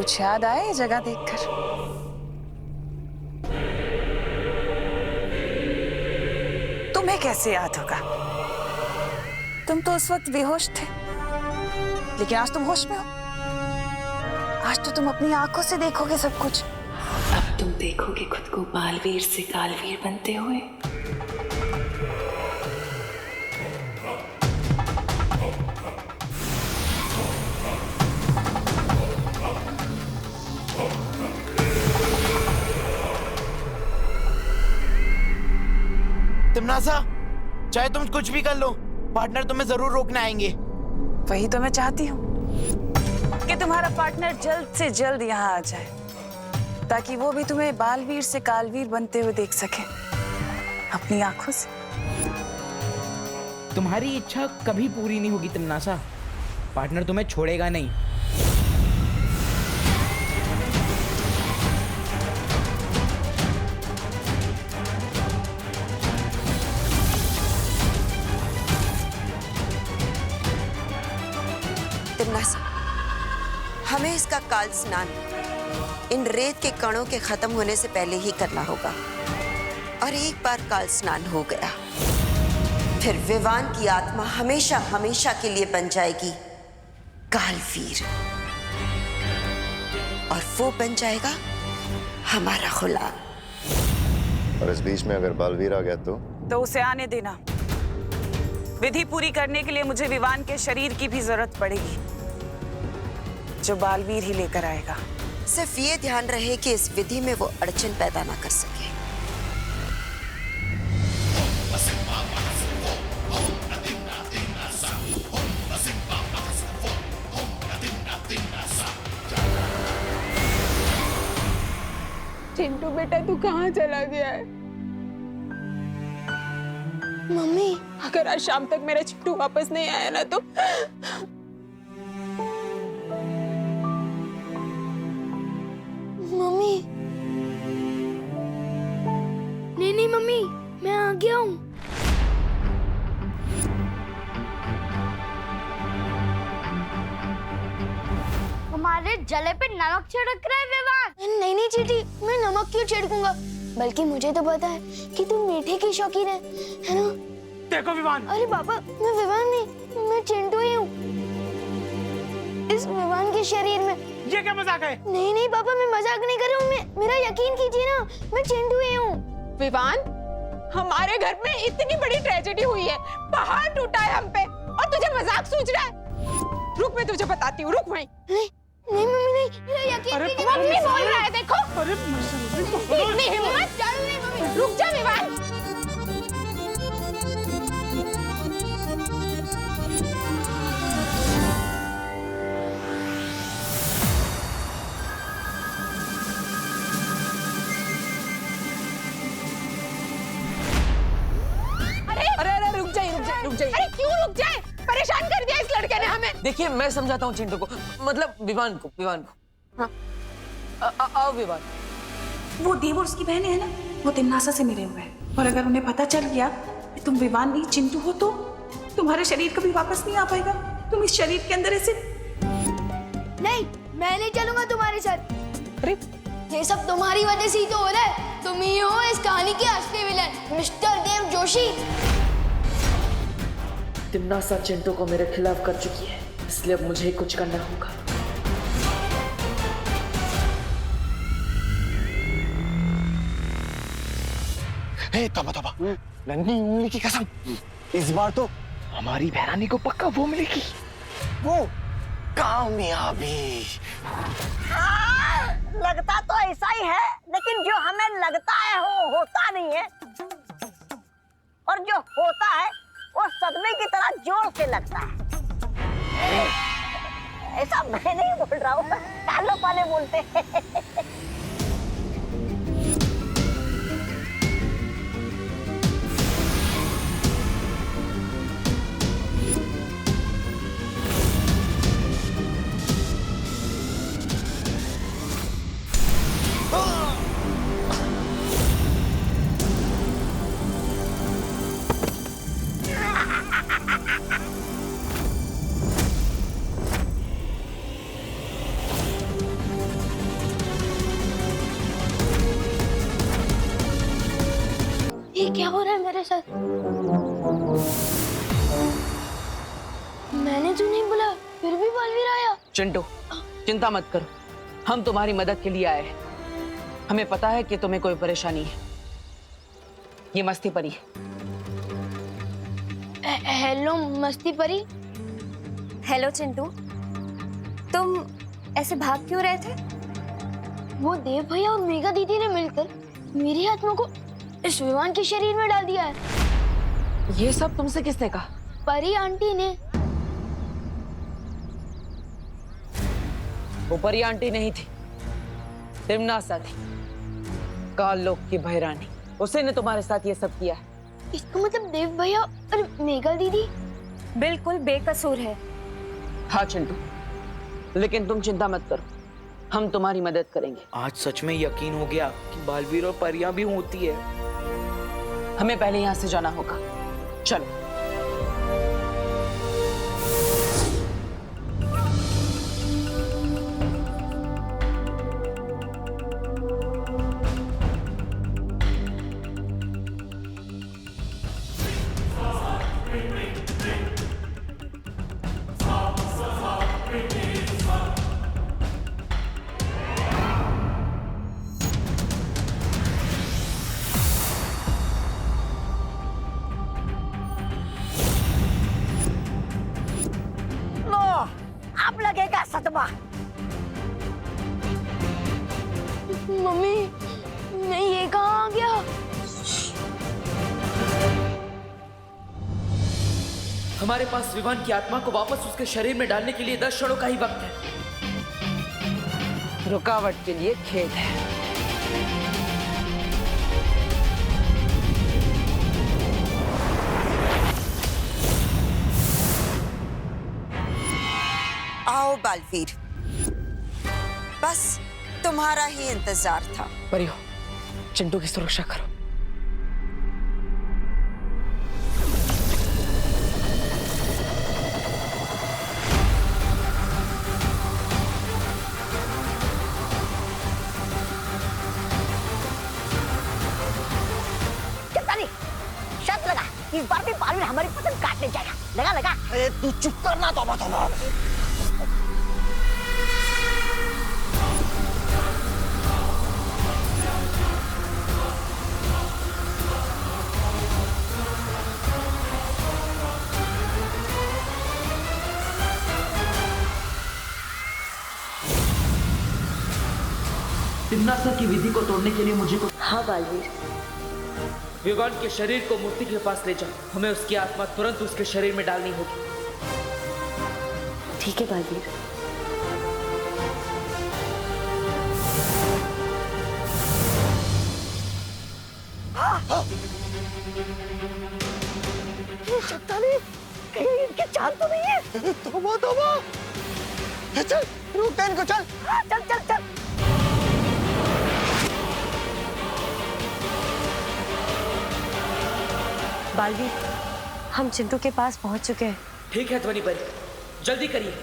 कुछ याद आया ये जगह देखकर? तुम्हें कैसे याद होगा? तुम तो उस वक्त बेहोश थे, लेकिन आज तुम होश में हो। आज तो तुम अपनी आंखों से देखोगे सब कुछ। अब तुम देखोगे खुद को बालवीर से कालवीर बनते हुए। तिमनासा, चाहे तुम कुछ भी कर लो, पार्टनर तुम्हें जरूर रोकने आएंगे। वही तो मैं चाहती हूँ कि तुम्हारा पार्टनर जल्द से जल्द यहाँ आ जाए, ताकि वो भी तुम्हें बालवीर से कालवीर बनते हुए देख सके अपनी आंखों से। तुम्हारी इच्छा कभी पूरी नहीं होगी तिमनासा। पार्टनर तुम्हें छोड़ेगा नहीं। तिमनासा, हमें इसका काल स्नान इन रेत के कणों के खत्म होने से पहले ही करना होगा। और एक बार काल स्नान हो गया, फिर विवान की आत्मा हमेशा हमेशा के लिए बन जाएगी कालवीर, और वो बन जाएगा हमारा गुलाम। और इस बीच में अगर बालवीर आ गया तो उसे आने देना। विधि पूरी करने के लिए मुझे विवान के शरीर की भी जरूरत पड़ेगी, जो बालवीर ही लेकर आएगा। सिर्फ ये ध्यान रहे कि इस विधि में वो अड़चन पैदा ना कर सके। चिंटू बेटा, तू कहाँ चला गया है? मम्मी, अगर आज शाम तक मेरा चिंटू वापस नहीं आया ना तो मम्मी। नहीं मम्मी, मैं आ गया हूँ। हमारे जले पे नमक छिड़क रहा है विवान। नहीं चीटी, मैं नमक क्यों छिड़कूंगा? बल्कि मुझे तो पता है कि तुम मीठे की शौकीन है ना? देखो विवान। अरे पापा, मैं विवान नहीं, मैं चिंटू ही हूँ। इस विवान के शरीर में। ये क्या मजाक है? नहीं पापा, मैं मजाक नहीं कर रहा हूँ। मेरा यकीन कीजिए ना, मैं चिंटू ही हूँ। विवान, हमारे घर में इतनी बड़ी ट्रेजेडी हुई है, पहाड़ टूटा है हम पे, और तुझे मजाक सूझ रहा है? रुक, मैं तुझे बताती हूँ, रुक वहीं। नहीं मम्मी, नहीं, मेरा यकीन कीजिए। मम्मी बोल रहा है, देखो। अरे इतनी हिम्मत? नहीं मम्मी, रुक जा विवान। अरे रुक जाइए। अरे क्यों रुक जाए? परेशान कर दिया इस लड़के ने हमें। देखिए, मैं समझाता हूँ चिंटू को, मतलब विवान को। हाँ। आओ विवान। वो देव और उसकी बहनें हैं ना, वो तिमनासा से मिले हुए हैं, और अगर उन्हें पता चल गया कि तुम विवान नहीं चिंटू हो, तो तुम्हारे शरीर कभी वापस नहीं आ पाएगा। तुम इस शरीर के अंदर ऐसे। नहीं, मैं नहीं चलूंगा तुम्हारे साथ। अरे ये सब तुम्हारी वजह से ही तो हो रहा है। तुम ही हो इस कहानी के असली विलन, मिस्टर देव जोशी। तिमनासा चिंटू को मेरे खिलाफ कर चुकी है, इसलिए अब मुझे ही कुछ करना होगा। हे तबा, नन्ही उंगली की कसम, इस बार तो हमारी बहरानी को पक्का वो मिलेगी, वो कामयाबी। लगता तो ऐसा ही है, लेकिन जो हमें लगता है वो होता नहीं है, और जो होता है वो सदमे की तरह जोर से लगता है। ऐसा मैं नहीं बोल रहा हूँ, कालो पाले बोलते हैं। क्या हो रहा है मेरे साथ? मैंने तो नहीं बोला, फिर भी बालवीर आया। चिंटू, चिंता मत करो, हम तुम्हारी मदद के लिए आए हैं। हमें पता है कि तुम्हें कोई परेशानी है। ये मस्ती परी है। हेलो मस्ती परी। हेलो चिंटू, तुम ऐसे भाग क्यों रहे थे? वो देव भैया और मेघा दीदी ने मिलकर मेरी आत्मा को इस विमान के शरीर में डाल दिया है। ये सब तुमसे किसने कहा? परी आंटी ने। वो परी आंटी नहीं थी, तिमनासा थी, काल लोक की भैरानी। उसी ने तुम्हारे साथ ये सब किया है। इसका मतलब देव भैया और मेघा दीदी बिल्कुल बेकसूर है। हाँ चिंटू, लेकिन तुम चिंता मत करो, हम तुम्हारी मदद करेंगे। आज सच में यकीन हो गया कि बालवीर और परियां भी होती है। हमें पहले यहाँ से जाना होगा, चलो। अब लगेगा सदमा। मम्मी, मैं ये कहाँ आ गया? हमारे पास विमान की आत्मा को वापस उसके शरीर में डालने के लिए 10 क्षणों का ही वक्त है। रुकावट के लिए खेद है। आओ बालवीर, बस तुम्हारा ही इंतजार था। परियो, चिंटू की सुरक्षा करो। शर्त लगा, इस बार भी बालवीर हमारी पसंद काटने जाएगा। लगा लगा। अरे तू चुप करना। तौबा तौबा। तिमनासा की विधि को तोड़ने के लिए मुझे को हाँ बालवीर। विमान के शरीर को मूर्ति के पास ले जाओ। हमें उसकी आत्मा तुरंत उसके शरीर में डालनी होगी। ठीक है बालवीर। शक्तानी, कहीं इनकी जान तो नहीं है? तौबा तौबा। चल रुक, इनको चल। हाँ, चल चल चल। बालवीर, हम चिंटू के पास पहुंच चुके हैं। ठीक है ध्वनि परी, जल्दी करिए।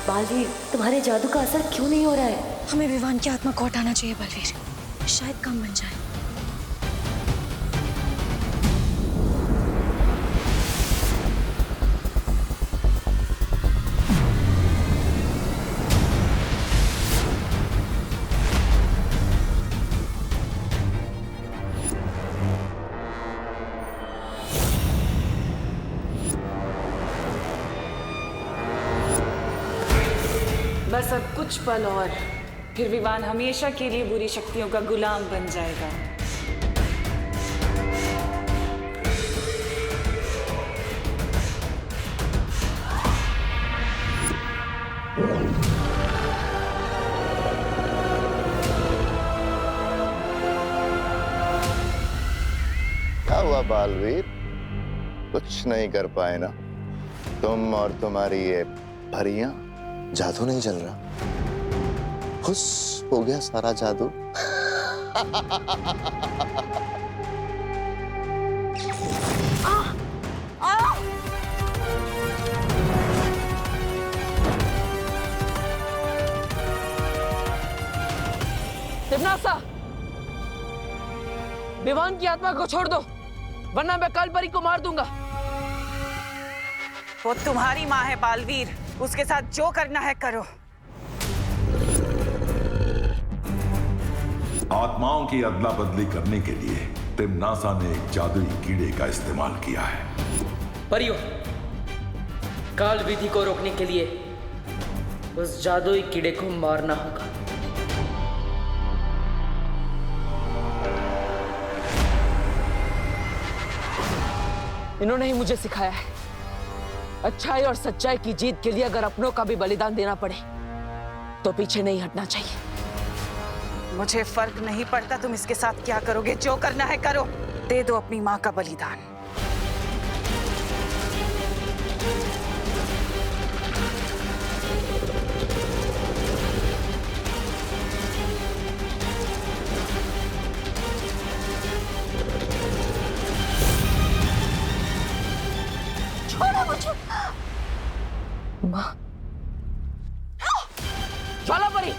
बालवीर, तुम्हारे जादू का असर क्यों नहीं हो रहा है? हमें विमान की आत्मा को हटाना चाहिए बालवीर, शायद काम बन जाए। बस अब कुछ पल और, फिर विमान हमेशा के लिए बुरी शक्तियों का गुलाम बन जाएगा। हुआ बालवीर? कुछ नहीं कर पाए ना तुम और तुम्हारी ये परियां? जादू नहीं चल रहा? खुश हो गया सारा जादू? तिम्नासा, विवान की आत्मा को छोड़ दो, वरना मैं कालपरी को मार दूंगा। वो तुम्हारी माँ है बालवीर, उसके साथ जो करना है करो। आत्माओं की अदला बदली करने के लिए तिम्नासा ने एक जादुई कीड़े का इस्तेमाल किया है। परियों, काल विधि को रोकने के लिए उस जादुई कीड़े को मारना होगा। इन्होंने ही मुझे सिखाया है, अच्छाई और सच्चाई की जीत के लिए अगर अपनों का भी बलिदान देना पड़े तो पीछे नहीं हटना चाहिए। मुझे फर्क नहीं पड़ता तुम इसके साथ क्या करोगे, जो करना है करो। दे दो अपनी माँ का बलिदान। ज्वालापरी,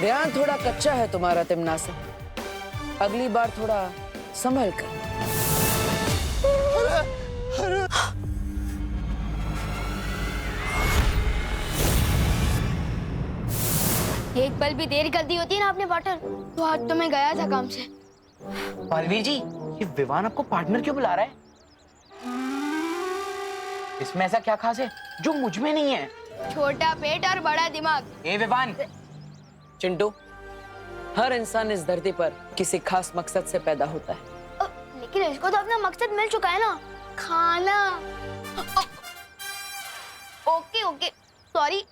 ध्यान थोड़ा कच्चा है तुम्हारा तिम्नासा, अगली बार थोड़ा संभल कर। एक पल भी देर कर दी होती ना आपने पार्टनर, तो आज तो मैं गया था काम से। बालवीर जी, ये विवान आपको पार्टनर क्यों बुला रहा है? इसमें ऐसा क्या खास है जो मुझ में नहीं है? छोटा पेट और बड़ा दिमाग। ए विवान, चिंटू, हर इंसान इस धरती पर किसी खास मकसद से पैदा होता है। लेकिन इसको तो अपना मकसद मिल चुका है ना, खाना। Okay okay, sorry.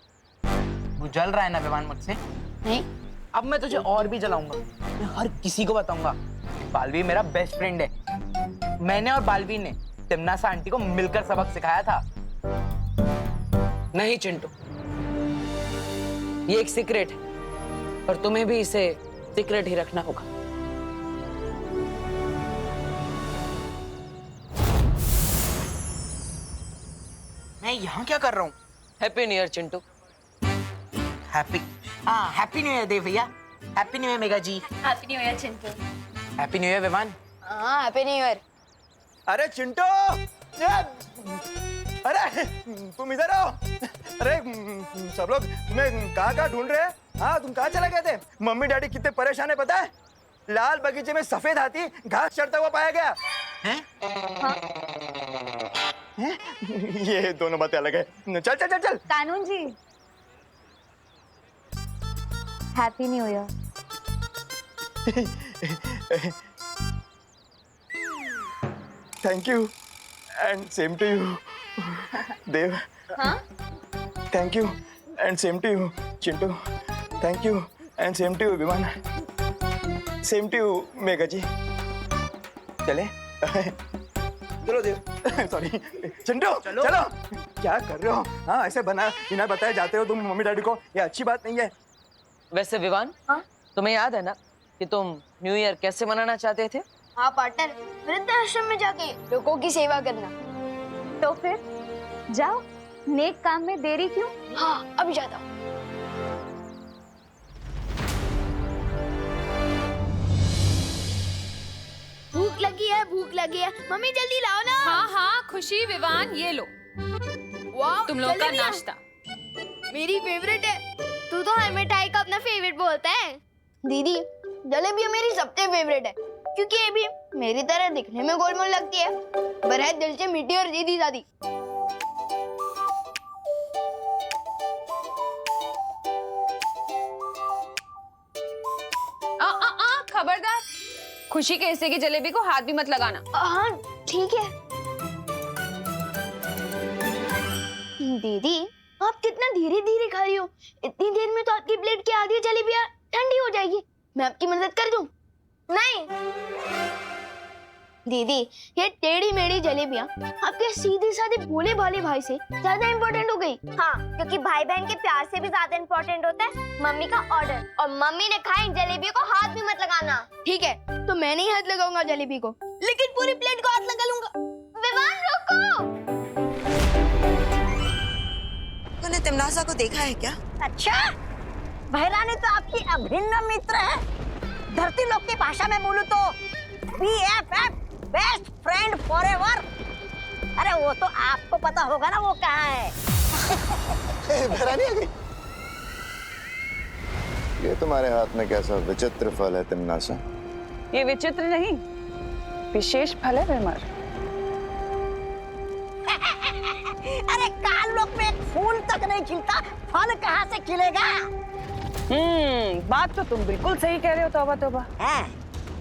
वो जल रहा है ना विवान मुझसे? नहीं। अब मैं तुझे और भी जलाऊंगा। मैं हर किसी को बताऊंगा। बालवीर मेरा बेस्ट फ्रेंड है। मैंने और बालवीर ने तिम्नासा आंटी को मिलकर सबक सिखाया था। नहीं चिंटू, ये एक सीक्रेट है और तुम्हें भी इसे सीक्रेट ही रखना होगा। मैं यहाँ क्या कर रहा हूँ? Happy new year Chintu. Happy new year Dev भैया। Happy new year Mega ji. Happy new year Chintu. Happy new year Vivaan. हाँ, हैप्पी न्यू ईयर। अरे चिंटू, अरे तुम इधर आओ। अरे सब लोग तुम्हें कहाँ ढूंढ रहे हैं? हाँ, तुम कहाँ चले गए थे? मम्मी डैडी कितने परेशान है पता है? लाल बगीचे में सफेद हाथी घास चढ़ता हुआ पाया गया है? हाँ। ये दोनों बातें अलग है। चल चल चल चल। कानून जी, happy new year. Thank you and same to you Dev. हाँ? Thank you and same to you Chintu. Thank you and same to you Viman. Same to you Mega ji. चले? चलो देव सॉरी चिंटू चलो क्या कर रहे हो? हाँ ऐसे बिना बताए जाते हो तुम मम्मी डैडी को, ये अच्छी बात नहीं है। वैसे विवान, तुम्हें याद है ना कि तुम न्यू ईयर कैसे मनाना चाहते थे? हाँ पार्टनर, वृद्धाश्रम में जाके लोगों की सेवा करना। तो फिर जाओ, नेक काम में देरी क्यों? हाँ अभी जाता हूँ। भूख लगी है मम्मी जल्दी लाओ ना। हाँ हाँ खुशी विवान ये लो वाह तुम लोग का नाश्ता। मेरी फेवरेट है। तू तो हर मिठाई का अपना फेवरेट बोलता है। दीदी जलेबी मेरी सबसे फेवरेट है क्योंकि ये भी मेरी तरह दिखने में गोलमोल लगती है पर है दिल से मीठी और सीधी सादी। खबरदार, खुशी के हिस्से की जलेबी को हाथ भी मत लगाना। हाँ ठीक है। दीदी आप कितना धीरे धीरे खा रही हो, इतनी देर में तो आपकी प्लेट की आधी जलेबियां ठंडी हो जाएगी। मैं आपकी मदद कर दूं? नहीं दीदी, ये टेढ़ी मेढ़ी जलेबियां आपके सीधे साधे भोले भाले भाई से ज्यादा इम्पोर्टेंट हो गई। हाँ, क्योंकि भाई बहन के प्यार से भी ज्यादा इम्पोर्टेंट होता है मम्मी का ऑर्डर, और मम्मी ने कहा इन जलेबियों को हाथ भी मत लगाना। ठीक है, तो मैं नहीं हाथ लगाऊंगा जलेबी को, लेकिन पूरी प्लेट को हाथ लगा लूंगा। विवान रुको। तूने तिमनासा को देखा है क्या? अच्छा, बहरानी तो आपकी अभिन्न मित्र है। धरती लोक की भाषा में बोलूं तो BFF, बेस्ट फ्रेंड फॉरएवर। अरे वो तो आपको पता होगा ना वो कहाँ है। बहरानी आ गई। ये तुम्हारे हाथ में कैसा विचित्र फल है तिमनासा? ये विचित्र नहीं, विशेष फल है विमर। अरे काल लोक में एक फूल तक नहीं खिलता, फल कहाँ से खिलेगा? बात तो तुम बिल्कुल सही कह रहे हो। तौबा तौबा।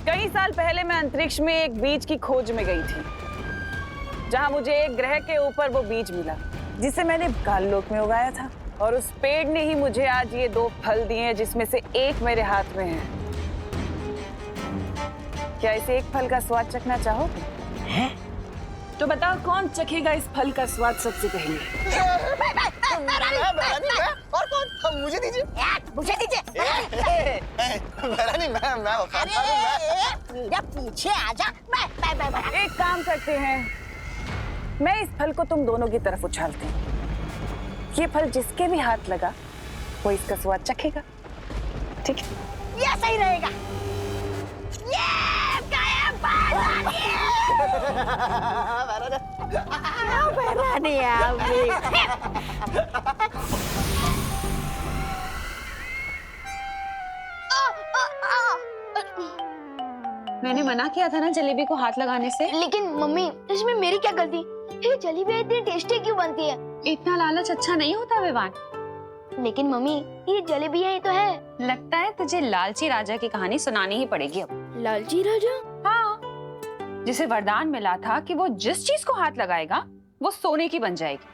कई साल पहले मैं अंतरिक्ष में एक बीज की खोज में गई थी, जहां मुझे एक ग्रह के ऊपर वो बीज मिला जिसे मैंने काललोक में उगाया था, और उस पेड़ ने ही मुझे आज ये 2 फल दिए हैं, जिसमें से एक मेरे हाथ में है। क्या इस एक फल का स्वाद चखना चाहोगे? तो बताओ कौन चखेगा इस फल का स्वाद सबसे पहले? और कौन? मुझे दीजिए। मुझे दीजिए। बहरानी मैं पीछे आजा। मैं एक काम करते हैं, मैं इस फल को तुम दोनों की तरफ उछालते हैं। ये फल जिसके भी हाथ लगा वो इसका स्वाद चखेगा, ठीक है? ये सही रहेगा। बहरानी मैंने मना किया था ना जलेबी को हाथ लगाने से। लेकिन मम्मी इसमें मेरी क्या गलती? ये जलेबी इतनी टेस्टी क्यों बनती है? इतना लालच अच्छा नहीं होता विवान। लेकिन मम्मी ये जलेबियां ही तो है। लगता है तुझे लालची राजा की कहानी सुनानी ही पड़ेगी अब। लालची राजा? हाँ, जिसे वरदान मिला था कि वो जिस चीज को हाथ लगाएगा वो सोने की बन जाएगी।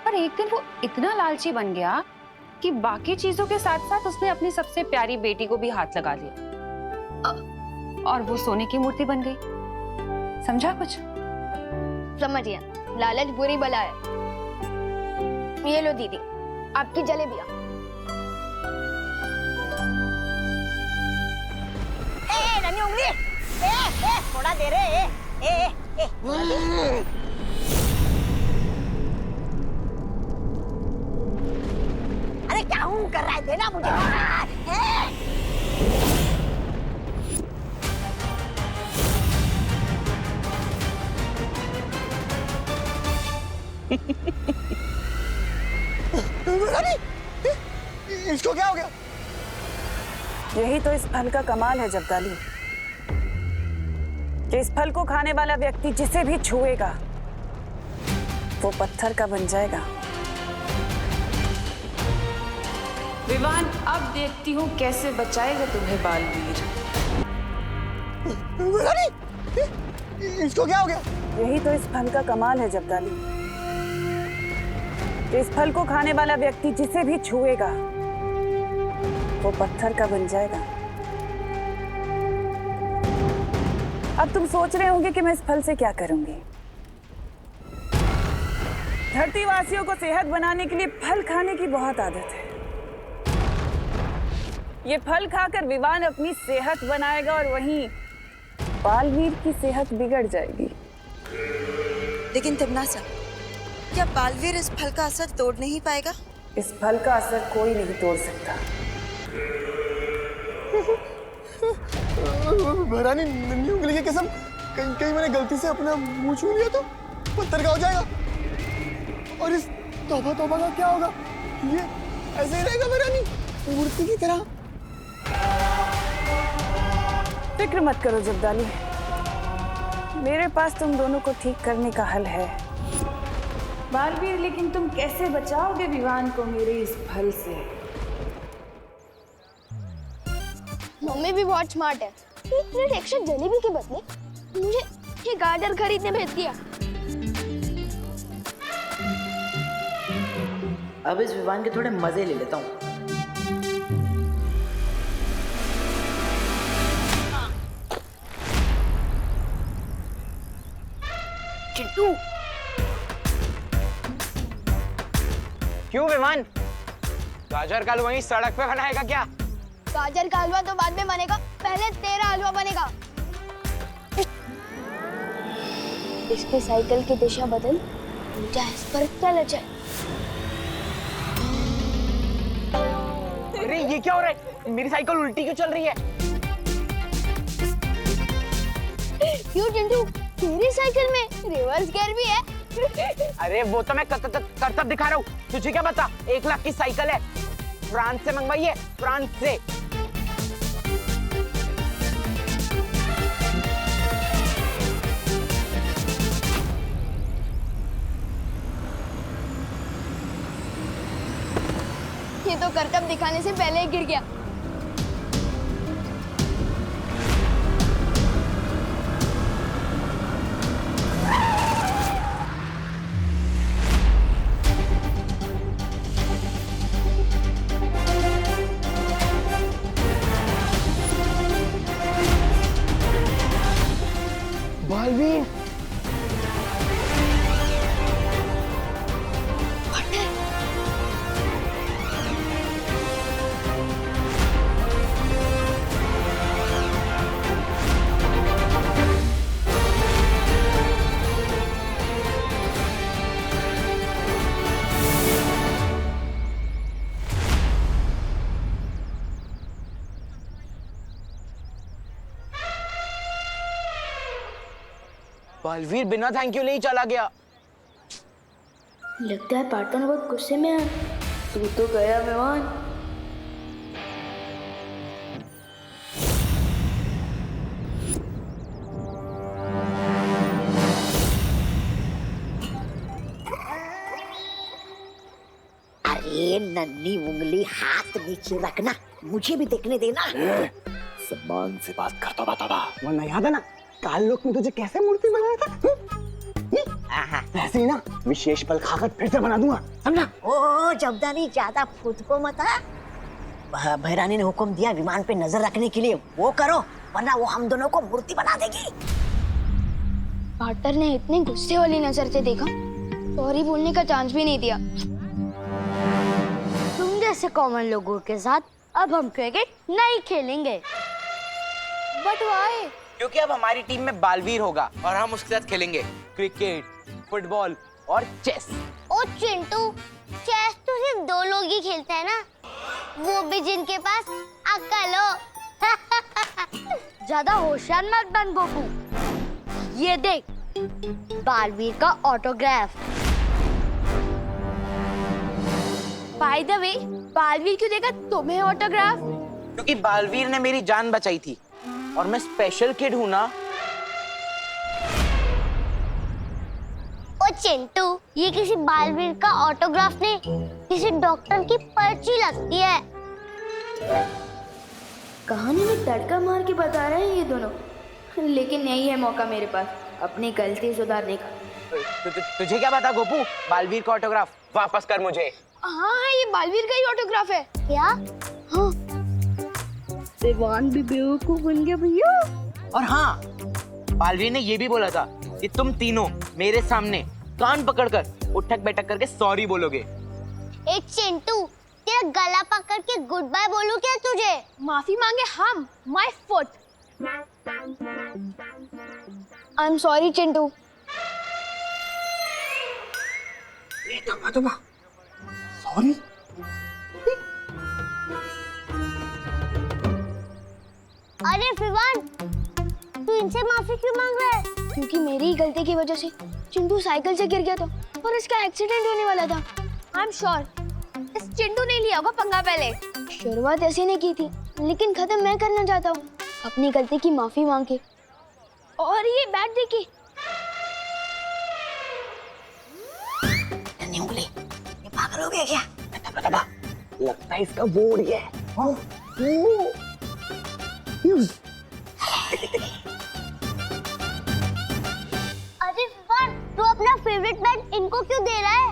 पर एक दिन वो इतना लालची बन गया कि बाकी चीजों के साथ साथ उसने अपनी सबसे प्यारी बेटी को भी हाथ लगा लिया, और वो सोने की मूर्ति बन गई। समझा कुछ? समझ गया, लालच बुरी बला है। ये लो दीदी आपकी जलेबियां। नन्ही उंगली, थोड़ा दे रे। थोड़ा दे। अरे क्या हूँ कर रहा है? देना मुझे। इसको क्या हो गया? यही तो इस फल का कमाल है जब्दाली, कि इस फल को खाने वाला व्यक्ति जिसे भी छुएगा वो पत्थर का बन जाएगा। विवान, अब देखती हूँ कैसे बचाएगा तुम्हें बालवीर। इसको क्या हो गया? यही तो इस फल का कमाल है जब्दाली, कि इस फल को खाने वाला व्यक्ति जिसे भी छुएगा वो पत्थर का बन जाएगा। अब तुम सोच रहे होंगे कि मैं इस फल से क्या करूंगी। धरती वासियों को सेहत बनाने के लिए फल खाने की बहुत आदत है। ये फल खाकर विवान अपनी सेहत बनाएगा और वहीं बालवीर की सेहत बिगड़ जाएगी। लेकिन तिमनासा, क्या बालवीर इस फल का असर तोड़ नहीं पाएगा? इस फल का असर कोई नहीं तोड़ सकता। भैरानी, नन्ही उंगली की कसम, कहीं मैंने गलती से अपना मुंह छू लिया तो पत्थर का हो जाएगा। और इस तौबा तौबा का क्या होगा? ये ऐसे ही रहेगा भैरानी, मूर्ति की तरह। फिक्र मत करो जब्दाली, मेरे पास तुम दोनों को ठीक करने का हल है। बालवीर, लेकिन तुम कैसे बचाओगे विवान को मेरे इस फल से? मम्मी भी बहुत स्मार्ट है। एक प्लेट एक्स्ट्रा जलेबी के बदले मुझे ये गाजर खरीदने भेज दिया। अब इस विवान के थोड़े मजे ले लेता हूँ। चिंटू, क्यों विवान? गाजर का हलवा वहीं सड़क पे बनाएगा क्या? गाजर का हलवा तो बाद में बनेगा, पहले तेरा हलवा बनेगा। इसकी साइकिल की दिशा बदल, इस पर चल जाए। अरे ये क्या हो रहा है? मेरी साइकिल उल्टी क्यों चल रही है? क्यों चिंटू, तेरी साइकिल में रिवर्स गियर भी है? अरे वो तो मैं करतब दिखा रहा हूँ, तुझे क्या पता? 1 लाख की साइकिल है, फ्रांस से मंगवाई है, फ्रांस से। ये तो करतब दिखाने से पहले ही गिर गया। बालवीर, बालवीर बिना थैंक यू ले ही चला गया। लगता है पार्टनर बहुत गुस्से में है। तू तो गया विवान। अरे नन्ही उंगली, हाथ नीचे रखना, मुझे भी देखने देना। सम्मान से बात करता बताता, वरना याद है ना काल लोक में तुझे कैसे मूर्ति बनाया था? वैसे ही ना विशेष फल खाकर फिर से बना दूंगा, समझा? ओ जब्दानी, ज्यादा खुद को मत। भैरानी ने हुक्म दिया विमान पे नजर रखने के लिए, वो करो, वरना वो हम दोनों को मूर्ति बना देगी। पार्टनर ने इतनी गुस्से वाली नजर से देखा, सॉरी बोलने का चांस भी नहीं दिया। तुम जैसे कॉमन लोगों के साथ अब हम क्रिकेट नहीं खेलेंगे। But why? क्योंकि अब हमारी टीम में बालवीर होगा और हम उसके साथ खेलेंगे क्रिकेट, फुटबॉल और चेस। ओ चिंटू, चेस तो सिर्फ 2 लोग ही खेलते हैं ना, वो भी जिनके पास अक्ल हो। ज्यादा होशियार मत बन गोपू। ये देख, बालवीर का autograph. By the way, Baalveer क्यों देगा तुम्हें ऑटोग्राफ? क्योंकि बालवीर ने मेरी जान बचाई थी और मैं स्पेशल किड हूँ ना। ओ चिंटू, ये किसी बालवीर का ऑटोग्राफ नहीं, किसी डॉक्टर की पर्ची लगती है। कहानी में तड़का मार के बता रहे हैं ये दोनों, लेकिन यही है मौका मेरे पास अपनी गलती सुधारने का। तुझे क्या पता गोपू? बालवीर का ऑटोग्राफ वापस कर मुझे। हाँ, ये बालवीर का ही ऑटोग्राफ है। क्या? हाँ, विवान भी बेवकूफ बन गया भैया। और हाँ, बालवीर ने ये भी बोला था कि तुम तीनों मेरे सामने कान पकड़कर उठक बैठक करके सॉरी बोलोगे। एक चिंटू, तेरा गला पकड़ के गुड बाय बोलूं क्या तुझे? माफी मांगे हम, my foot. I am sorry Chintu. Sorry? अरे विवान, तू इनसे माफी क्यों मांग रहा है? क्योंकि मेरी ही गलती की वजह से चिंटू साइकिल से गिर गया था और इसका एक्सीडेंट होने वाला था। आई एम श्योर इस चिंटू ने लिया होगा पंगा पहले। शुरुआत ऐसी नहीं की थी, लेकिन खत्म मैं करना चाहता हूँ अपनी गलती की माफी मांग के। और ये बैट देखिए। उंगली, ये पागल हो गया क्या? बता, लगता है इसका वो उड़ गया है। अरे विवान, तू अपना फेवरेट बैट इनको क्यों दे रहा है?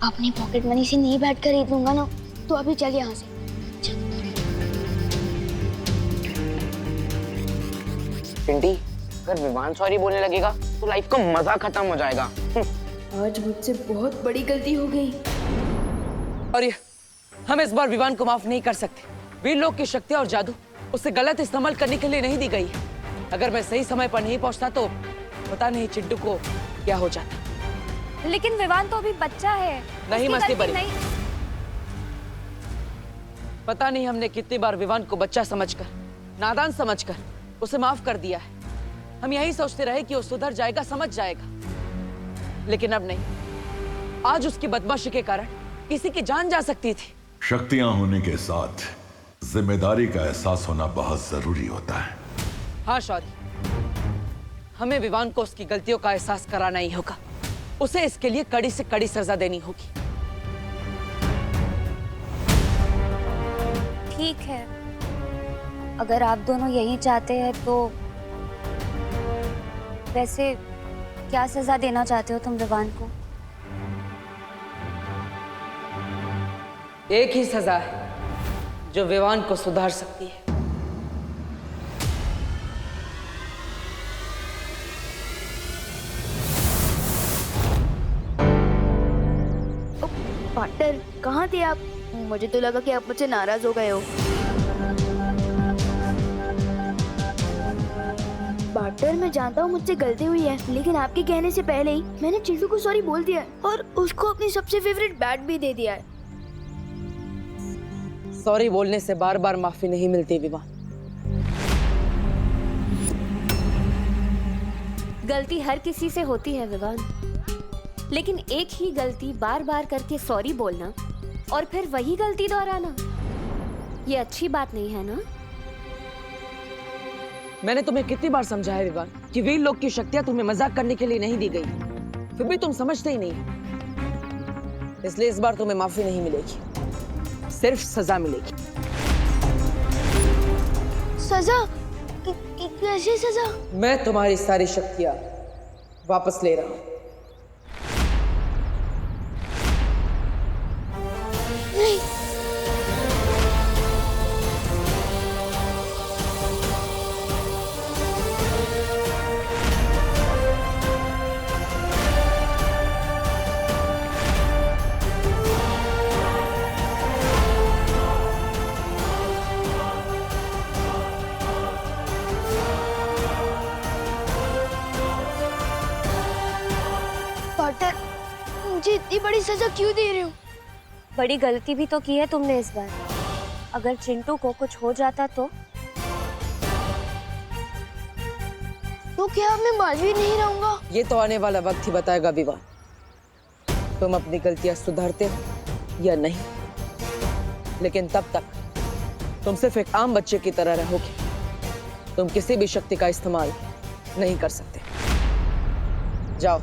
अपनी पॉकेट मनी से नहीं बैट खरीद लूंगा ना, तो अभी चल यहाँ से। पिंटी, अगर विवान सॉरी बोलने लगेगा तो लाइफ का मजा खत्म हो जाएगा। आज मुझसे बहुत बड़ी गलती हो गई। और ये हम इस बार विवान को माफ नहीं कर सकते। वीर लोग की शक्तियां और जादू उसे गलत इस्तेमाल करने के लिए नहीं दी गई है। अगर मैं सही समय पर नहीं पहुंचता तो पता नहीं चिंटू को क्या हो जाता। लेकिन विवान तो अभी बच्चा है। नहीं उसकी मस्ती गलती बड़ी। पता नहीं हमने कितनी बार विवान को बच्चा समझकर, नादान समझकर उसे माफ कर दिया है। हम यही सोचते रहे कि वो सुधर जाएगा, समझ जाएगा, लेकिन अब नहीं। आज उसकी बदमाशी के कारण किसी की जान जा सकती थी। शक्तियां होने के साथ जिम्मेदारी का एहसास होना बहुत जरूरी होता है। हाँ शौर्य, हमें विवान को उसकी गलतियों का एहसास कराना ही होगा। उसे इसके लिए कड़ी से कड़ी सजा देनी होगी। ठीक है, अगर आप दोनों यही चाहते हैं तो वैसे क्या सजा देना चाहते हो तुम विवान को? एक ही सजा है जो विवान को सुधार सकती है। पार्टनर, कहाँ थे आप? मुझे तो लगा कि आप मुझसे नाराज हो गए हो। पार्टनर, मैं जानता हूँ मुझसे गलती हुई है, लेकिन आपके कहने से पहले ही मैंने चिंटू को सॉरी बोल दिया है और उसको अपनी सबसे फेवरेट बैट भी दे दिया है। सॉरी बोलने से बार बार माफी नहीं मिलती विवान। गलती हर किसी से होती है विवान, लेकिन एक ही गलती बार बार करके सॉरी बोलना और फिर वही गलती दोहराना, ये अच्छी बात नहीं है ना? मैंने तुम्हें कितनी बार समझाया विवान कि वीर लोग की शक्तियां तुम्हें मजाक करने के लिए नहीं दी गई, फिर भी तुम समझते ही नहीं। इसलिए इस बार तुम्हें माफी नहीं मिलेगी, सिर्फ सजा मिलेगी। सजा? कैसी सजा? मैं तुम्हारी सारी शक्तियां वापस ले रहा हूं। नहीं। पार्टनर, मुझे इतनी बड़ी सजा क्यों दे रहे हो? बड़ी गलती भी तो की है तुमने इस बार। अगर चिंटू को कुछ हो जाता तो क्या मैं बालवीर नहीं रहूंगा? ये तो आने वाला वक्त ही बताएगा विवान, तुम अपनी गलतियां सुधारते हो या नहीं। लेकिन तब तक तुम सिर्फ एक आम बच्चे की तरह रहोगे। तुम किसी भी शक्ति का इस्तेमाल नहीं कर सकते। जाओ।